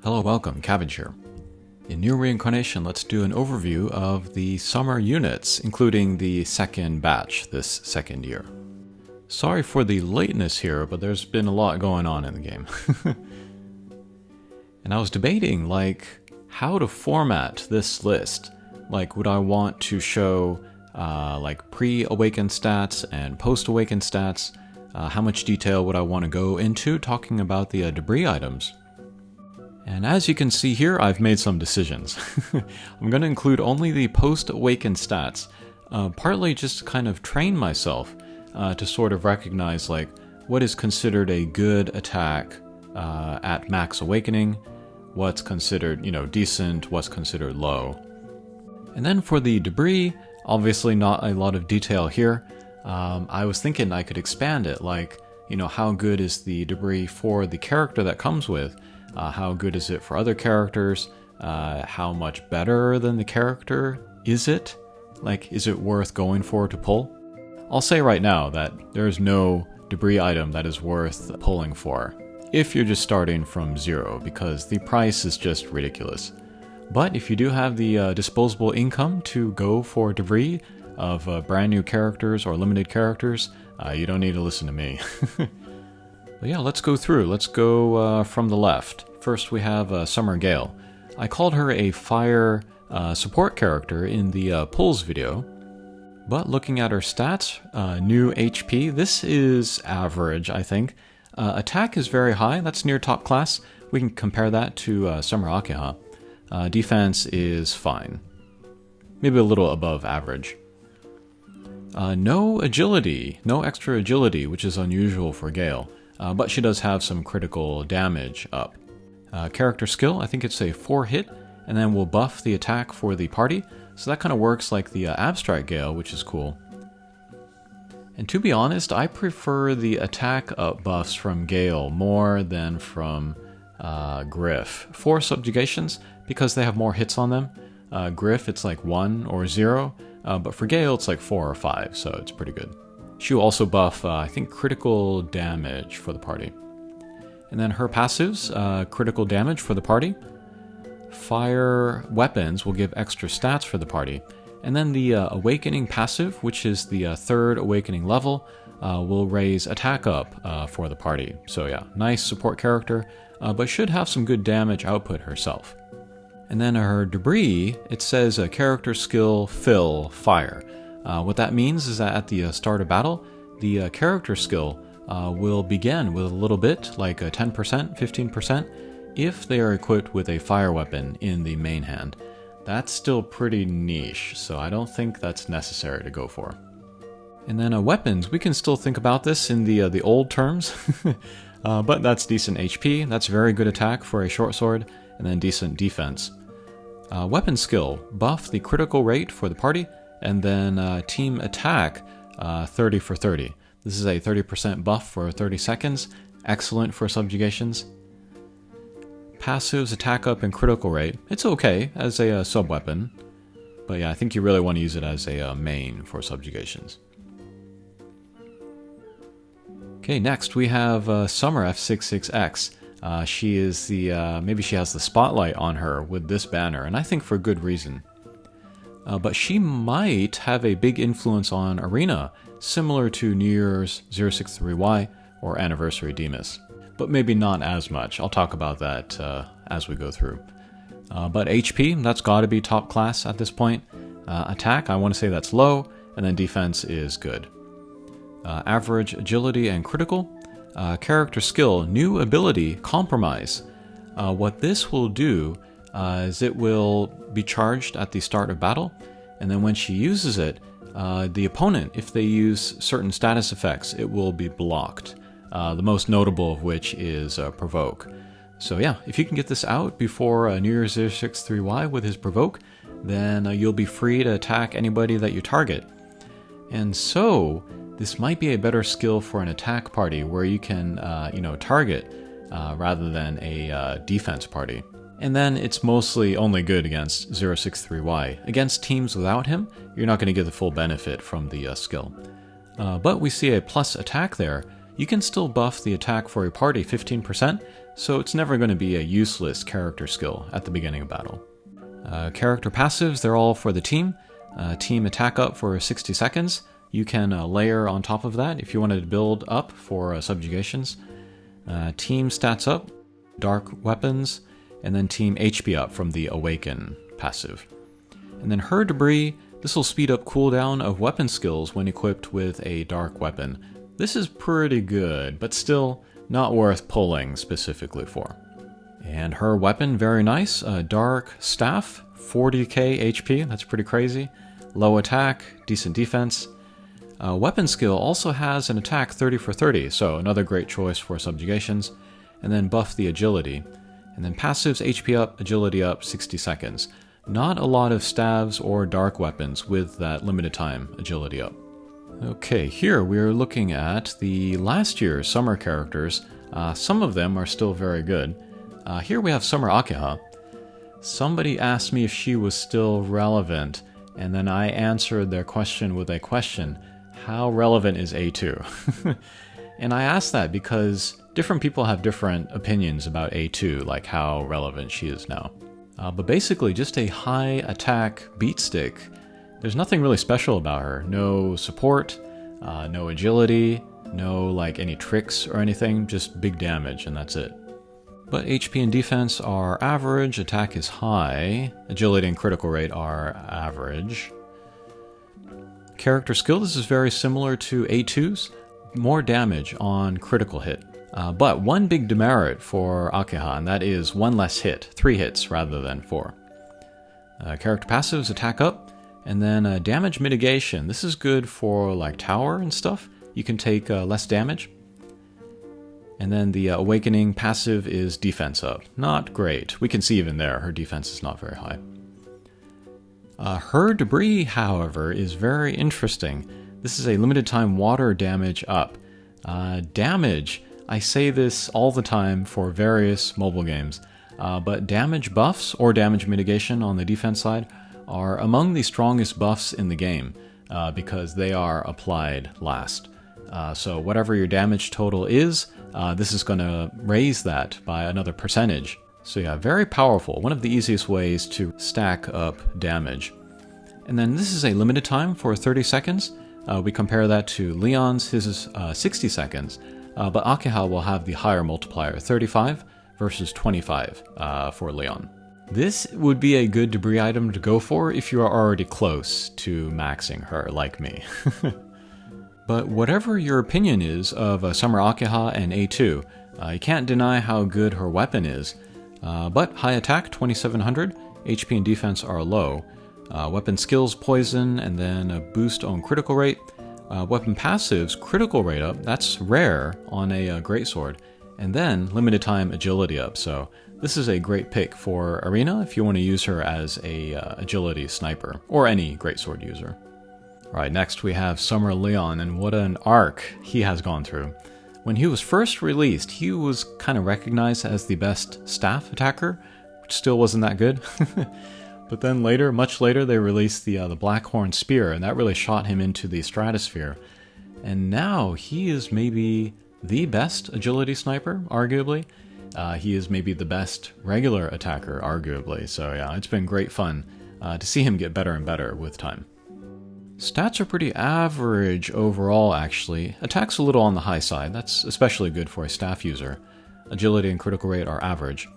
Hello, welcome, Cabbage here. In Nier Reincarnation, let's do an overview of the summer units, including the second batch this second year. Sorry for the lateness here, but there's been a lot going on in the game. And I was debating, how to format this list. Would I want to show, pre-awakened stats and post-awakened stats? How much detail would I want to go into talking about the debris items? And as you can see here, I've made some decisions. I'm going to include only the post-awakened stats, partly just to kind of train myself to sort of recognize what is considered a good attack at max awakening, what's considered, decent, what's considered low. And then for the debris, obviously not a lot of detail here. I was thinking I could expand it, how good is the debris for the character that comes with? How good is it for other characters? How much better than the character is it? Is it worth going for to pull? I'll say right now that there's no debris item that is worth pulling for if you're just starting from zero, because the price is just ridiculous. But if you do have the disposable income to go for debris of brand new characters or limited characters, you don't need to listen to me. But yeah, let's go through. Let's go from the left. First we have Summer Gayle. I called her a fire support character in the pulls video, but looking at her stats, new HP, this is average, I think. Attack is very high, that's near top class. We can compare that to Summer Akeha. Defense is fine, maybe a little above average. No agility, no extra agility, which is unusual for Gayle. But she does have some critical damage up. Character skill, I think it's a 4 hit, and then we'll buff the attack for the party. So that kind of works like the abstract Gayle, which is cool. And to be honest, I prefer the attack up buffs from Gayle more than from Griff. For subjugations, because they have more hits on them. Griff, it's 1 or 0, but for Gayle, it's 4 or 5, so it's pretty good. She'll also buff, I think, critical damage for the party. And then her passives, critical damage for the party. Fire weapons will give extra stats for the party. And then the awakening passive, which is the third awakening level, will raise attack up for the party. So yeah, nice support character, but should have some good damage output herself. And then her debris, it says character skill fill fire. What that means is that at the start of battle, the character skill will begin with a little bit, 10%, 15%, if they are equipped with a fire weapon in the main hand. That's still pretty niche, so I don't think that's necessary to go for. And then weapons, we can still think about this in the old terms, but that's decent HP, that's very good attack for a short sword, and then decent defense. Weapon skill, buff the critical rate for the party, and then team attack 30 for 30. This is a 30% buff for 30 seconds, excellent for subjugations. Passives, attack up, and critical rate. It's okay as a sub-weapon, but yeah, I think you really want to use it as a main for subjugations. Okay, next we have Summer F66X. She is maybe she has the spotlight on her with this banner, and I think for good reason. But she might have a big influence on Arena, similar to Nier's 063Y or Anniversary Demas. But maybe not as much. I'll talk about that as we go through. But HP, that's got to be top class at this point. Attack, I want to say that's low, and then defense is good. Average agility and critical. Character skill, new ability, compromise. What this will do is it will be charged at the start of battle, and then when she uses it, the opponent, if they use certain status effects, it will be blocked. The most notable of which is Provoke. So yeah, if you can get this out before Nier 063Y with his Provoke, then you'll be free to attack anybody that you target. And so, this might be a better skill for an attack party where you can, target rather than a defense party. And then it's mostly only good against 063Y. Against teams without him, you're not going to get the full benefit from the skill. But we see a plus attack there. you can still buff the attack for a party 15%, so it's never going to be a useless character skill at the beginning of battle. Character passives, they're all for the team. Team attack up for 60 seconds. You can layer on top of that if you wanted to build up for subjugations. Team stats up, dark weapons, and then team HP up from the Awaken passive. And then her debris, this will speed up cooldown of weapon skills when equipped with a dark weapon. This is pretty good, but still not worth pulling specifically for. And her weapon, very nice, a dark staff, 40k HP, that's pretty crazy. Low attack, decent defense. Weapon skill also has an attack 30 for 30, so another great choice for subjugations. And then buff the agility. And then passives, HP up, agility up, 60 seconds. Not a lot of staves or dark weapons with that limited time agility up. Okay, here we are looking at the last year's summer characters. Some of them are still very good. Here we have Summer Akeha. Somebody asked me if she was still relevant, and then I answered their question with a question. How relevant is A2? And I asked that because different people have different opinions about A2, like how relevant she is now. But basically just a high attack beat stick. There's nothing really special about her. No support, no agility, no like any tricks or anything, just big damage and that's it. But HP and defense are average, attack is high, agility and critical rate are average. Character skill, this is very similar to A2's, more damage on critical hit. But one big demerit for Akeha, and that is one less hit, 3 hits rather than 4. Character passives, attack up, and then damage mitigation. This is good for like tower and stuff. You can take less damage. And then the awakening passive is defense up. Not great. We can see even there, her defense is not very high. Her debris, however, is very interesting. This is a limited time water damage up. Damage, I say this all the time for various mobile games, but damage buffs or damage mitigation on the defense side are among the strongest buffs in the game because they are applied last. So whatever your damage total is, this is going to raise that by another percentage. So yeah, very powerful. One of the easiest ways to stack up damage. And then this is a limited time for 30 seconds. We compare that to Leon's, his is 60 seconds. But Akiha will have the higher multiplier, 35 versus 25 for Leon. This would be a good debris item to go for if you are already close to maxing her, like me. But whatever your opinion is of Summer Akeha and A2, you can't deny how good her weapon is. But high attack, 2700, HP and defense are low. Weapon skills, poison, and then a boost on critical rate. Weapon passives, critical rate up, that's rare on a greatsword. And then limited time agility up, so this is a great pick for Arena if you want to use her as a agility sniper, or any greatsword user. Alright, next we have Summer Leon, and what an arc he has gone through. When he was first released, he was kind of recognized as the best staff attacker, which still wasn't that good. But then later, much later, they released the Blackhorn Spear, and that really shot him into the stratosphere. And now he is maybe the best agility sniper, arguably. He is maybe the best regular attacker, arguably. So yeah, it's been great fun to see him get better and better with time. Stats are pretty average overall, actually. Attack's a little on the high side. That's especially good for a staff user. Agility and critical rate are average.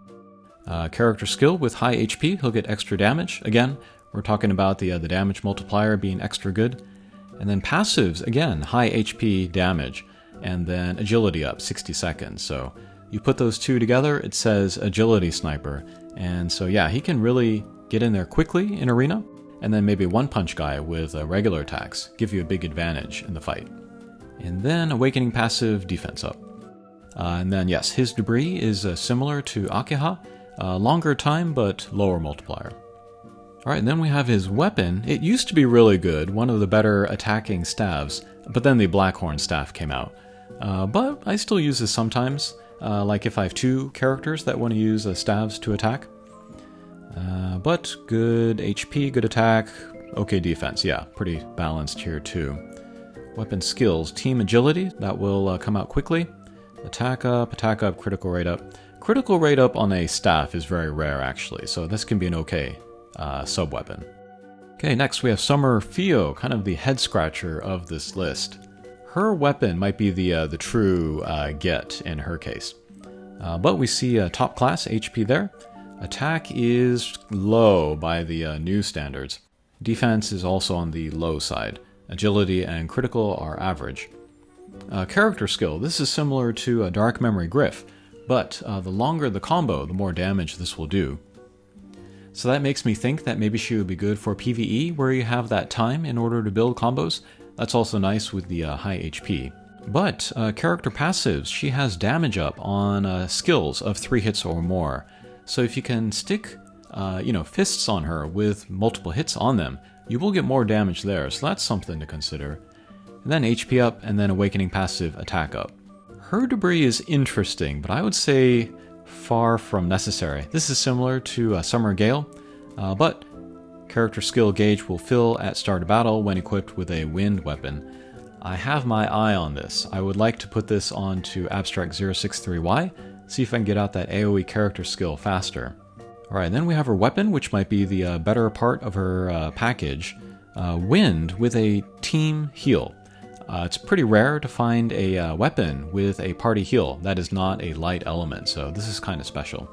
Character skill with high HP, he'll get extra damage. Again, we're talking about the damage multiplier being extra good. And then passives, again, high HP damage. And then agility up, 60 seconds. So you put those two together, it says agility sniper. And so yeah, he can really get in there quickly in arena. And then maybe one punch guy with regular attacks, give you a big advantage in the fight. And then awakening passive, defense up. And then yes, his debris is similar to Akeha. Longer time, but lower multiplier. Alright, and then we have his weapon. It used to be really good, one of the better attacking staves, but then the Blackhorn staff came out. But I still use this sometimes, like if I have two characters that want to use staves to attack. But good HP, good attack, okay defense, yeah, pretty balanced here too. Weapon skills, team agility, that will come out quickly. Attack up, critical rate up. Critical rate up on a staff is very rare actually, so this can be an okay sub-weapon. Okay, next we have Summer Theo, kind of the head scratcher of this list. Her weapon might be the true get in her case. But we see top class HP there. Attack is low by the new standards. Defense is also on the low side. Agility and critical are average. Character skill, this is similar to a Dark Memory Griff, but the longer the combo, the more damage this will do. So that makes me think that maybe she would be good for PvE, where you have that time in order to build combos. That's also nice with the high HP. But character passives, she has damage up on skills of 3 hits or more. So if you can stick fists on her with multiple hits on them, you will get more damage there, so that's something to consider. And then HP up, and then Awakening passive, attack up. Her debris is interesting, but I would say far from necessary. This is similar to Summer Gayle, but character skill gauge will fill at start of battle when equipped with a wind weapon. I have my eye on this. I would like to put this onto Abstract 063Y, see if I can get out that AoE character skill faster. Alright, then we have her weapon, which might be the better part of her package. Wind with a team heal. It's pretty rare to find a weapon with a party heal that is not a light element, so this is kind of special.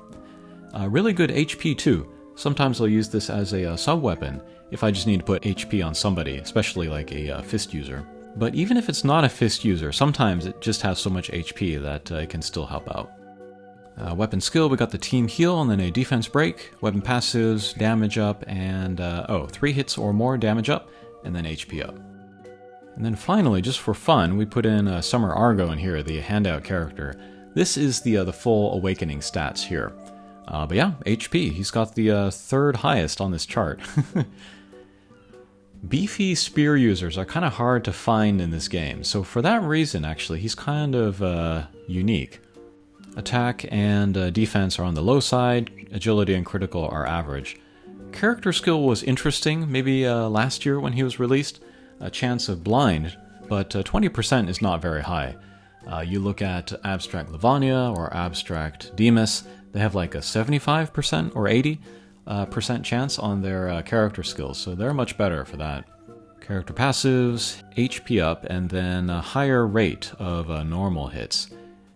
Really good HP too. Sometimes I'll use this as a sub-weapon if I just need to put HP on somebody, especially like a fist user. But even if it's not a fist user, sometimes it just has so much HP that it can still help out. Weapon skill, we got the team heal and then a defense break. Weapon passives, damage up, and 3 hits or more damage up, and then HP up. And then finally, just for fun, we put in Summer Argo in here, the handout character. This is the full awakening stats here. But yeah, HP, he's got the third highest on this chart. Beefy spear users are kind of hard to find in this game, so for that reason, actually, he's kind of unique. Attack and defense are on the low side, agility and critical are average. Character skill was interesting, maybe last year when he was released. A chance of blind, but 20% is not very high. You look at Abstract Lavania or Abstract Demas, they have like a 75% or 80% chance on their character skills, so they're much better for that. Character passives, HP up, and then a higher rate of normal hits.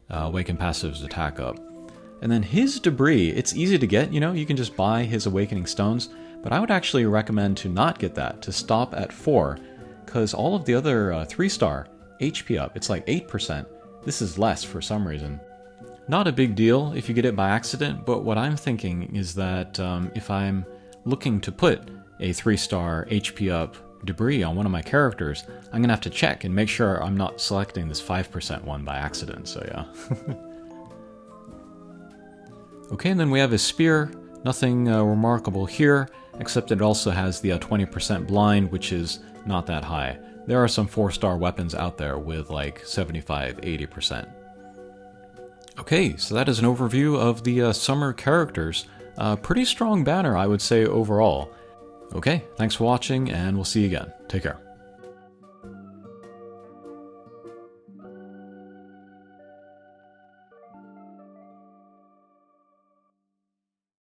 Awaken passives, attack up. And then his debris, it's easy to get, you can just buy his Awakening Stones, but I would actually recommend to not get that, to stop at 4, because all of the other 3-star HP up, it's like 8%. This is less for some reason. Not a big deal if you get it by accident, but what I'm thinking is that if I'm looking to put a 3-star HP up debris on one of my characters, I'm going to have to check and make sure I'm not selecting this 5% one by accident, so yeah. Okay, and then we have his spear. Nothing remarkable here, except it also has the 20% blind, which is not that high. There are some 4-star weapons out there with like 75-80%. Okay, so that is an overview of the summer characters. Pretty strong banner, I would say, overall. Okay, thanks for watching, and we'll see you again. Take care.